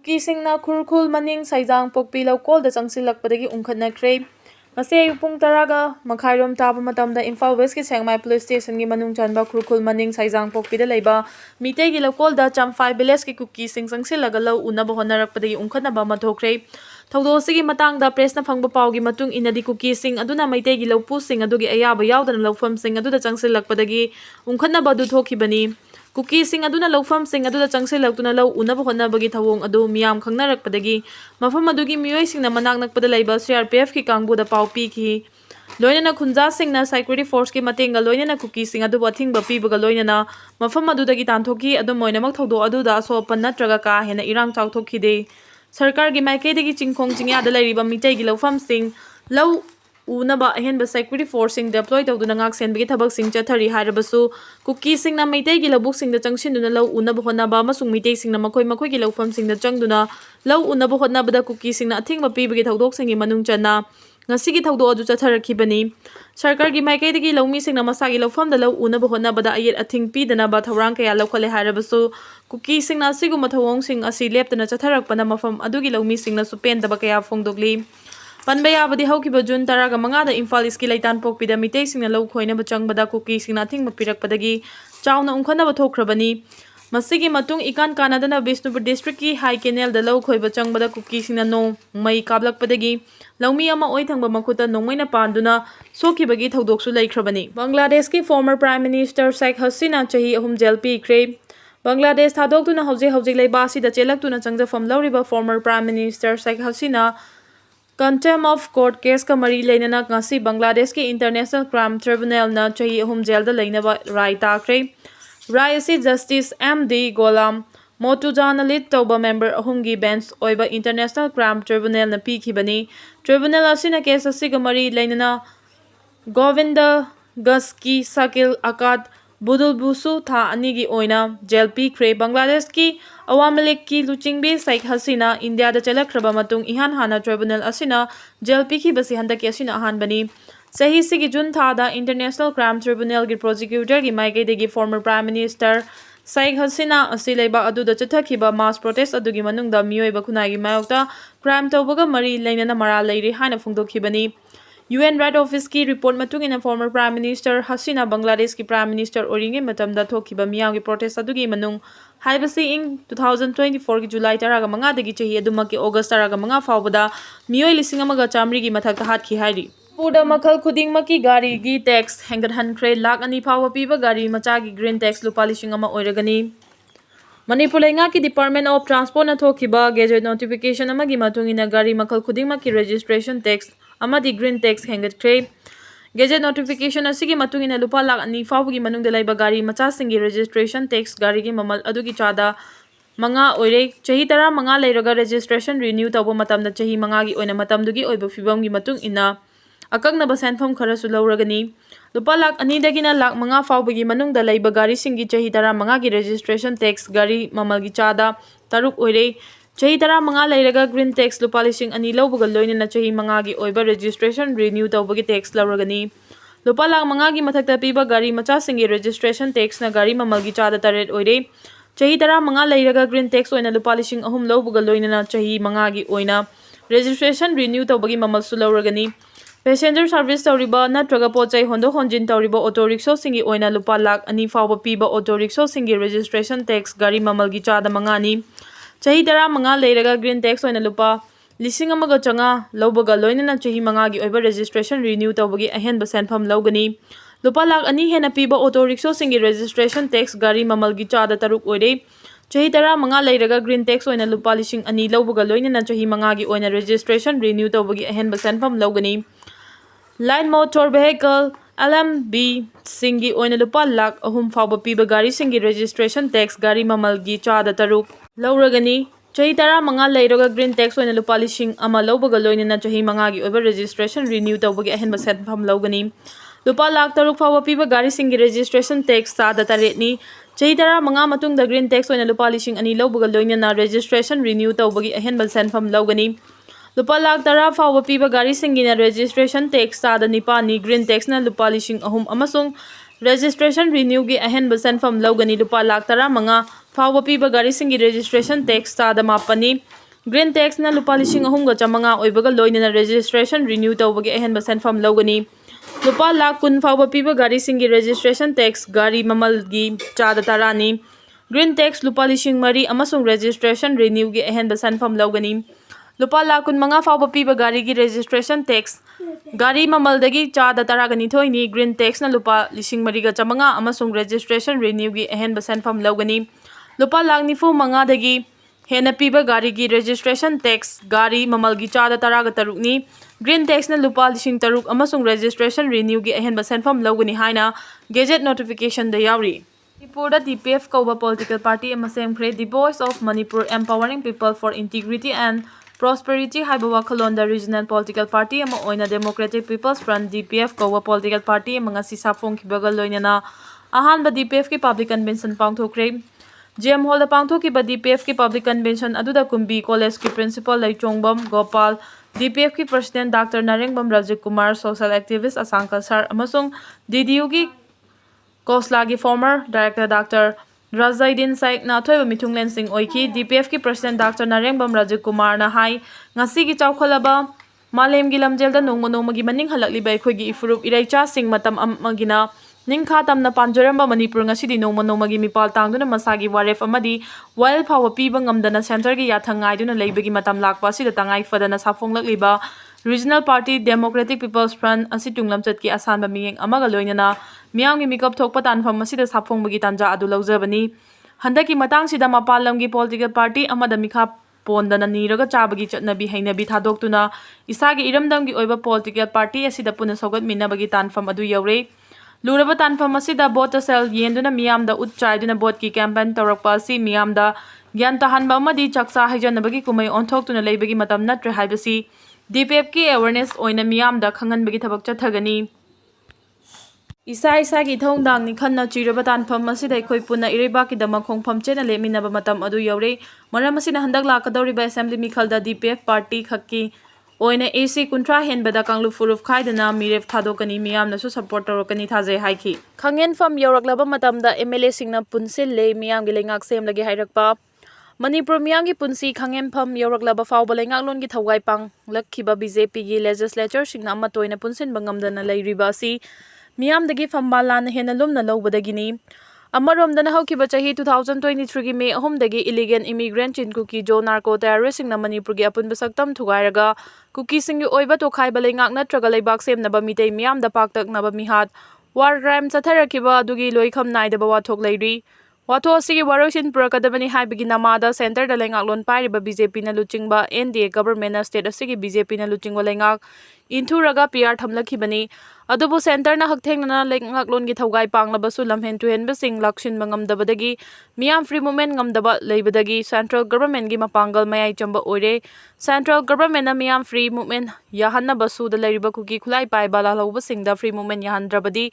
Kukisingna khurkhul maning saijang pokpi laukolda changsilakpadagi ungkhtnakre. Ngasi ayuk pung 10 makhairom taba matamda Imphal West ki Sengmai Police Station gi manung chanba khurkhul maning saijang pokpi da leiba Meitei gi laukolda Champhai Village ki Kukising changsilaga lau unaba honarakpadagi ungkhtnaba mathokre. Thawdo sigi matangda press na phangba pawgi matung inadi Kukising aduna Meitei gi laupusing adugi ayaba yaudana laufamsing aduda changsilakpadagi ungkhtnaba du thokhibani. Kukising aduna laufamsing aduda changsilakduna lau unaba honabagi thawong adu miyam khangnarakpadagi mafam adugi miyoisingna manaknakpada leiba CRPF ki kangbuda paw pikhi. Loinana khunjasingna security force ki matenga loinana Kukising adu athingba pibaga loinana mafam adudagi tanthoki adu moinamak thawdo aduda asopan natraga ka hena irang chawthokhide. Sarkar gi maikaidagi chingkhong chingya da leiriba Meitei gi laufamsing lau unaba ahenba security forcing deploy tawduna ngak senbagi thabak sing chathari harabasu Kukising na Meitei gi labuk sing da changshinduna lau unaba honaba amasung Meitei sing na makoi gi laufam sing da changduna lau unaba honabada Kukising na athingba pibagi thawdok sing gi manung channa ngasigi thawdo adu chatharakhibani. Sarkar gi maikaidagi laumi sing na masagi laufam da lau unaba honabada ayet athing pidana ba thawrang kaya laukhale harabasu Kukising na siguma thawong sing asi leptana chatharakpana mafam adugi laumi sing na supen daba kaya phongdokli. Panbayabadi haukiba June 15 da Imphal East ki Laitan Pokpida Meitei singna lau khoinaba changbada Kukisingna athingba pirakpadagi chawna ungkhtnaba thokhrabani. Masigi matung ikan kanadana Bishnupur district ki High Canal da lau khoiba changbada Kukisingna nong mai kablakpadagi laumi ama oithangba makhuta nongmaina panduna sokhibagi thawdoksu laikhrabani. Bangladesh ki former Prime Minister Sheikh Hasina chahi 3 jail pikre. Bangladesh thadokduna hojik leiba asida chelaktuna changjafam lauriba former Prime Minister Sheikh Hasina Contempt of court case ka mari leinana ngasi Bangladesh ki International Crime Tribunal na chahi 3 jail da leinaba rai takre. Rai asi Justice M.D. Golam Motujana lead tawba member ahumgi bench oiba International Crime Tribunal na pikhibani. Tribunal asina case asiga mari leinana Govinda Gaski Sakil Akad Budul Busu tha anigi oina jail pikre. Bangladesh ki Awam League ki Luchingbi Sheikh Hasina India da chalakhraba matung ihan hana tribunal asina jail pikhi basi handaki asina ahanbani. Sahi sigi June thada International Crime Tribunal gi prosecutor gi maikaidagi former Prime Minister Sheikh Hasina asi leiba aduda chathakhiba mass protest adugi manungda miyoiba khunai gi mayokta crime tawbaga mari leinana maral leiri haina phongdokhibani. UN Red Office ki report matungina former Prime Minister Hasina Bangladesh ki Prime Minister oringe matamda thokhiba miyam gi protest adugi manung haibasi ing 2024 ki July 15 dagi chahi adumaki August 15 fawbada miyoi 1,100 gi mathakta hatkhi hairi. Puda makhal khuding maki gari gi tax hengat hankhre lakh ani fawba piba gari macha gi green tax lupa 1,000 oiragani. Manipur lenga ki Department of Transport na thokhiba gazette notification amagi matungina gari makhal khuding maki registration tax amadi green tax hengat kre. Gazette notification asigi matungina lupa lakh ani fawgi manungda laiba gari macha singi registration tax gari gi mamal adugi chada manga oire chahi 15 leiraga registration renew tawba matamda chahi manga gi oina matamdugi oiba fibam gi matung ina akaknaba senfam kharasu lauragani. Lupa lakh ani dagina lakh manga fawbagi manungda laiba gari singi chahi 15 gi registration tax gari mamal gi chada taruk oire chahi 15 leiraga green tax lupa 2,000 laubaga loinana chahi manga gi oiba registration renew tawbagi tax lauragani. Lupa lakh manga gi mathakta piba gari macha singi registration tax na gari mamal gi chada taret oire chahi 15 leiraga green tax oina lupa 3,000 laubaga loinana chahi manga gi oina registration renew tawbagi mamal su lauragani. Passenger service tawriba natraga pochai hondo honjin tawriba auto rickshaw singi oina lupa lakh ani fawba piba auto rickshaw singi registration tax gari mamal gi chada mangani. Chahi 15 leiraga green tax oina lupa 1,500 laubaga loinana chahi manga gi oiba registration renew tawbagi ahenba senfam laugani. Lupa lakh ani hena piba auto rickshaw singi registration tax gari mamal gi chada taruk oire chahi 15 leiraga green tax oina lupa 2,000 laubaga loinana chahi manga gi oina registration renew tawbagi ahenba senfam laugani. Light motor vehicle LMB singi oina lupa lakh 3 fawba piba gari singi registration tax gari mamal gi chada taruk lauragani. Chahi 15 leiraga green tax oina lupa 1,000 laubaga loinana chahi manga gi oiba registration renew tawbagi ahenba senfam laugani. Lupa lakh 3 fawba piba gari singi registration tax chada taretni. Chahi 15 matungda green tax oina lupa 2,000 laubaga loinana registration renew tawbagi ahenba senfam laugani. Lupa lakh 10 fawba piba gari singi na registration tax chada nipani green tax na lupa 3,000 amasung registration renew gi ahenba senfam laugani. Lupa lakh 15 फाउबा पीबा गारीसिंगी registration tax चादा मापनी green tax na lupa 3,500 oibaga loinana registration renew tawbagi ahenba senfam lawgani lupa lakh kun fauba piba gari singi registration tax gari mamal gi chada tarani green tax lupa 3,000 amasung registration renew gi ahenba senfam lawgani lupa lakh kun manga fauba piba gari gi registration tax gari mamal dagi chada taragani thoini green tax na lupa 3,000 ga chamanga amasung registration renew gi ahenba senfam lawgani lupa lakh nifu manga dagi हेना पीबा गारी की registration tax गारी ममल की चादा तरागा तरुकनी green tax ना लुपा 3,000 अमसुंग registration renew की अहेनबा सेनफम लौगनी हाइना gazette notification दा यावरी Manipur da DPF कौबा political party अमा सेमख्रे the voice of Manipur empowering people for integrity and prosperity हाइबा वाखलोन दा regional political party अमा ओइना democratic people's front DPF कौबा political party अमा ngasi साफोंग खिबगा लोइनाना अहानबा DPF की public convention पांगथोख्रे GM Hall पांगथोखिबा DPF की पब्लिक कन्वेंशन अदुदा कुंबी कॉलेज की प्रिंसिपल लैचोंगबम गोपाल DPF की president doctor Narengbam Rajiv Kumar social activist असांकल सर अमसुंग DDU की कोसला की फॉर्मर डायरेक्टर डॉक्टर राजाइदीन साइक नाथोइबा मिथुंगलेन सिंह ओइखी DPF की प्रेसिडेंट डॉक्टर नारेंगबम राजीव कुमार ना हाई ngasi की चौखलबा मालेम की लमजेलदा नोंगमो नोंगमगी मनिंग हलकलिबा अखोइगी इफुरुप इराइचा सिंह मतम अमगिना निंखा तमना पांजरंबा मणिपुर ngasi नोंगमो नोंगमगी मिपाल तांगदुना मसागी वारेफ अमदी वाइल फाव पीबा ngamdana सेंटर की याथंगाइदुना लेबगी मतम लाकपा सिदा तंगाई फदना साफोंगलकलिबा regional party democratic people's front असि तुंगलमचत की असानबा मियेंग अमगा लोइनना मियांगी मिकअप थोकपा तानफम असिदा साफोंगबगी तांजा अदु लौजबनी हंदकी मतंगसिदा मपाल लमगी political party अमदा Milkha पोंदना नीरगा चाबगी चटनबी हैनबी थादोक्तुना इसागी इरमदमगी ओइबा political party असिदा पुना सौगत मिनबगी तानफम अदु यौरे लूरबा तानफम असिदा बोट सेल येंदुना मियामदा उच्चाइदुना बोट की कैंपेन तौरकपा असि मियामदा ज्ञान तहनबा अमदी चक्सा हैजनबगी कुमै ओंथोक्तुना लेबगी मतम नत्रे हाइबसी DPF की अवेयरनेस ओइना मियामदा खंगनबगी थबक चथगनी इसा इसा की थोंगदांगनी खन्ना चिरबा तानफम असिदा अखोइ पुना इरेबाकी दमा खोंगफम चेना लेमिनबा मतम अदु यौरे मरम असिना हंदक लाकदौरिबा असेंबली मिखलदा DPF पार्टी खक्की ओइना AC कुंट्रा हेनबदा कांगलु फुरुफ खाइदना मिरेफ थादोकनी मियामनसु सपोर्ट तौरकनी थाजे हाइखी खंगेनफम यौरकलबा मतमदा MLA सिंगना पुनसिले मियामगी लेंगाक सेमलगे हाइरकपा मणिपुर मियांगी पुंसी खंगेनफम यौरकलबा फाउबा लेंगाकलोन की थौगाई पांगलखिबा BJP की लेजिस्लेचर सिंगना अमतोइना पुनसिनबा ngamdana लेरिबा असि मियामदगी फंबालान हेना लुमना लौबदगिनी अमरोमदना हौकिबा चाही 2023 की मे 3 दगी इलीगल इमिग्रेंट चिन कुकी जो नार्को टेररिस्ट सिंगना मणिपुर की अपुनबा सक्तम थुगाइरगा कुकी सिंगी ओइबा तोखाइबा लेंगाक नत्रगा लेबाक सेमनबा मितै मियामदा पाक्तकनबा मिहात वार क्राइम चथरकिबा अदुगी लोइखम नाइदबा वाथोक लेरि वाथो असिगी वारोसिन पुरकदबनी हाइबगी नमादा सेंटर दा लेंगाकलोन पाइरिबा BJP ना लुचिंगबा NDA गवर्नमेंट ना स्टेट असिगी BJP ना लुचिंगबा लेंगाक इंथुरगा PR थमलखिबनी अदुबु सेंटर ना हकथेंगना लेंगाकलोन की थौगाई पांगलबसु लमहेन तुहेनबा सिंग लक्षिन बंगमदबदगी मियाम फ्री मूवमेंट ngamdaba लेबदगी सेंट्रल गवर्नमेंट की मपांगल मयाई चंबा ओइरे सेंट्रल गवर्नमेंट ना मियाम फ्री मूवमेंट याहन्नबसु द लेरिबा कुकी खुलाई पाइबा लालौबा सिंगदा फ्री मूवमेंट याहनद्रबदी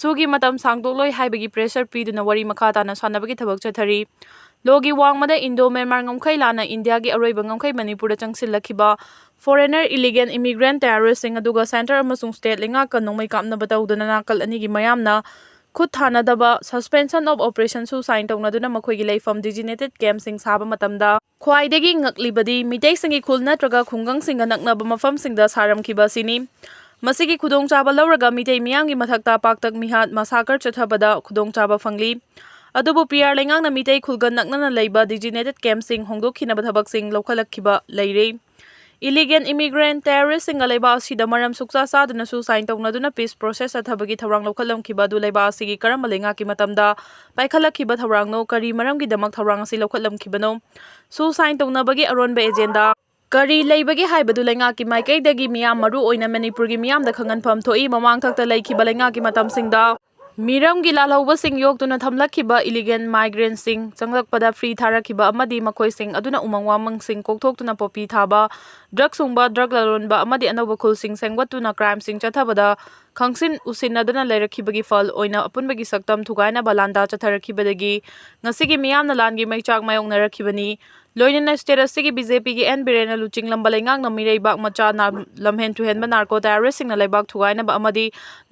सुगी मतम सांगदोलोय हाइबगी प्रेशर पीदुना वरी मखाताना सानबगी थबक चथरी लोगी वांगमदा इंडो म्यांमार ngमखै लाना इंडिया की अरोइबा ngमखै मणिपुर चंगसिलखिबा फॉरेनर इलीगल इमिग्रेंट टेररिस्ट सिंग अदुगा सेंटर अमसुंग स्टेट लेंगा कनोंमै कामनबा तौदना नाकल अनिगी मयामना खुद थानादबा सस्पेंशन ऑफ ऑपरेशन सु साइन तौनादुना मखोइगी लेफम डिजिनेटेड कैंप सिंग साबा मतमदा ख्वाइदगी ngaklibadi मितै सिंगी खुल नत्रगा खुंगंग सिंग नकनबा मफम सिंगदा सारमखिबा सिनी मसिगी खुदोंग चाबा लौरगा मितै मियांगी मथक्ता पाक्तक मिहात मसाकर चथबदा खुदोंग चाबा फंगली अदुबु PR लेंगांगना मितै खुलगन नकनना लेबा डिजिनेटेड कैंप सिंग होंगदोखिनबा थबक सिंग लौखलखिबा लेरे इलीगल इमिग्रेंट टेररिस्ट सिंग लेबा सिदा मरम सुक्सा सादना सु साइन तौनादुना पीस प्रोसेस अथबगी थवरांग लौखलमखिबा दु लेबा सिगी करम लेंगा की मतमदा पाइखलखिबा थवरांगनो करी मरमगी दमक थवरांग असि लौखलमखिबनो सु साइन तौनाबगी अरोनबा एजेंडा करी लेबगी हाइबदु लेंगा की माइकैदगी मियाम मरु ओइना मणिपुर की मियाम दा खंगनफम थोई ममांग थक्ता लेखिबा लेंगा की मतम सिंगदा मिरम की लालौबा सिंग योक्तुना थमलखिबा इलीगल माइग्रेंट सिंग चंगलकपदा फ्री थारखिबा अमदी मखोइ सिंग अदुना उमंग वामंग सिंग कोकथोक्तुना पोपी थाबा ड्रग सुंगबा ड्रग ललोनबा अमदी अनौबा खुल सिंग सेंगवतुना क्राइम सिंग चथबदा खंगसिन उसिनदुना लेरखिबगी फल ओइना अपुनबगी सक्तम थुगाइना बलांदा चथरखिबदगी ngasiगी मियामना लानगी मैचाक मायोंगनरखिबनी ꯂꯣꯏꯅꯅ ꯁ꯭ꯇꯦꯠ ꯑꯁꯤꯒꯤ ꯕꯤ.ꯖꯦ.ꯄꯤꯒꯤ ꯑꯦꯟ ꯕꯤꯔꯦꯟꯅ ꯂꯨꯆꯤꯡꯂꯝꯕ ꯂꯩꯉꯥꯛꯅ ꯃꯤꯔꯩꯕꯥꯛ ꯃꯆꯥ ꯂꯝꯍꯦꯟ ꯇꯨꯍꯦꯟꯕ ꯅꯥꯔꯀꯣ ꯇꯦꯔꯣꯔꯤꯁꯁꯤꯡꯅ ꯂꯩꯕꯥꯛ ꯊꯨꯒꯥꯏꯅꯕ ꯑꯃꯗꯤ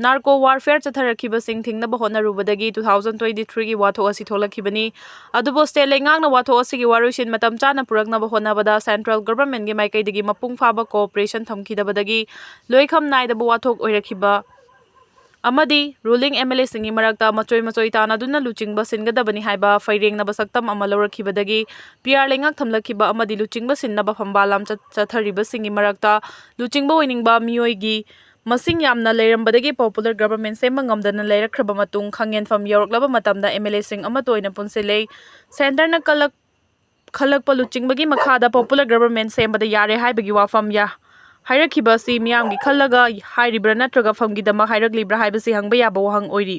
ꯅꯥꯔꯀꯣ ꯋꯥꯔꯐꯦꯌꯔ ꯆꯠꯊꯔꯛꯈꯤꯕꯁꯤꯡ ꯊꯤꯡꯅꯕ ꯍꯣꯠꯅꯔꯨꯕꯗꯒꯤ 2023ꯒꯤ ꯋꯥꯊꯣꯛ ꯑꯁꯤ ꯊꯣꯛꯂꯛꯈꯤꯕꯅꯤ꯫ ꯑꯗꯨꯕꯨ ꯁ꯭ꯇꯦꯠ ꯂꯩꯉꯥꯛꯅ ꯋꯥꯊꯣꯛ ꯑꯁꯤꯒꯤ ꯋꯥꯔꯣꯏꯁꯤꯟ ꯃꯇꯝ ꯆꯥꯅ ꯄꯨꯔꯛꯅꯕ ꯍꯣꯠꯅꯕꯗ ꯁꯦꯟꯇ꯭ꯔꯦꯜ ꯒꯚꯔꯟꯃꯦꯟꯠꯒꯤ ꯃꯥꯏꯀꯩꯗꯒꯤ ꯃꯄꯨꯡ ꯐꯥꯕ ꯀꯣꯑꯣꯄꯔꯦꯁꯟ ꯊꯝꯈꯤꯗꯕꯗꯒꯤ ꯂꯣꯏꯈꯝ ꯅꯥꯏꯗꯕ ꯋꯥꯊꯣꯛ ꯑꯣꯏꯔꯛꯈꯤꯕ ꯑꯃꯗꯤ ꯔꯨꯂꯤꯡ ꯑꯦꯝ.ꯑꯦꯜ.ꯑꯦꯁꯤꯡꯒꯤ ꯃꯔꯛꯇ ꯃꯆꯣꯏ ꯇꯥꯟꯅꯗꯨꯅ ꯂꯨꯆꯤꯡꯕ ꯁꯤꯟꯒꯗꯕꯅꯤ ꯍꯥꯏꯕ ꯐꯩꯔꯦꯡꯅꯕ ꯁꯛꯇꯝ ꯑꯃ ꯂꯧꯔꯛꯈꯤꯕꯗꯒꯤ ꯄꯤ.ꯑꯥꯔ ꯂꯩꯉꯥꯛ ꯊꯝꯂꯛꯈꯤꯕ ꯑꯃꯗꯤ ꯂꯨꯆꯤꯡꯕ ꯁꯤꯟꯅꯕ ꯐꯝꯕꯥꯜꯂꯥꯝ ꯆꯠꯊꯔꯤꯕꯁꯤꯡꯒꯤ ꯃꯔꯛꯇ ꯂꯨꯆꯤꯡꯕ ꯑꯣꯏꯅꯤꯡꯕ ꯃꯤꯑꯣꯏꯒꯤ ꯃꯁꯤꯡ ꯌꯥꯝꯅ ꯂꯩꯔꯝꯕꯗꯒꯤ ꯄꯣꯄꯨꯂꯔ ꯒꯚꯔꯟꯃꯦꯟꯠ ꯁꯦꯝꯕ ꯉꯝꯗꯅ ꯂꯩꯔꯛꯈ꯭ꯔꯕ ꯃꯇꯨꯡ ꯈꯪꯍꯦꯟꯐꯝ ꯌꯧꯔꯛꯂꯕ ꯃꯇꯝꯗ ꯑꯦꯝ.ꯑꯦꯜ.ꯑꯦꯁꯤꯡ ꯑꯃꯠꯇ ꯑꯣꯏꯅ ꯄꯨꯟꯁꯤꯜꯂꯦ꯫ ꯁꯦꯟꯇꯔꯅ ꯈꯜꯂꯛꯄ ꯂꯨꯆꯤꯡꯕꯒꯤ ꯃꯈꯥꯗ ꯄꯣꯄꯨꯂꯔ ꯒꯚꯔꯟꯃꯦꯟꯠ ꯁꯦꯝꯕꯗ ꯌꯥꯔꯦ ꯍꯥꯏꯕꯒꯤ ꯋꯥꯐꯝ ꯍꯥꯏꯔꯛꯈꯤꯕ ꯑꯁꯤ ꯃꯤꯌꯥꯝꯒꯤ ꯈꯜꯂꯒ ꯍꯥꯏꯔꯤꯕ꯭ꯔꯥ ꯅꯠꯇ꯭ꯔꯒ ꯐꯝꯒꯤꯗꯃꯛ ꯍꯥꯏꯔꯛꯂꯤꯕ꯭ꯔꯥ ꯍꯥꯏꯕꯁꯤ ꯍꯪꯕ ꯌꯥꯕ ꯋꯥꯍꯪ ꯑꯣꯏꯔꯤ꯫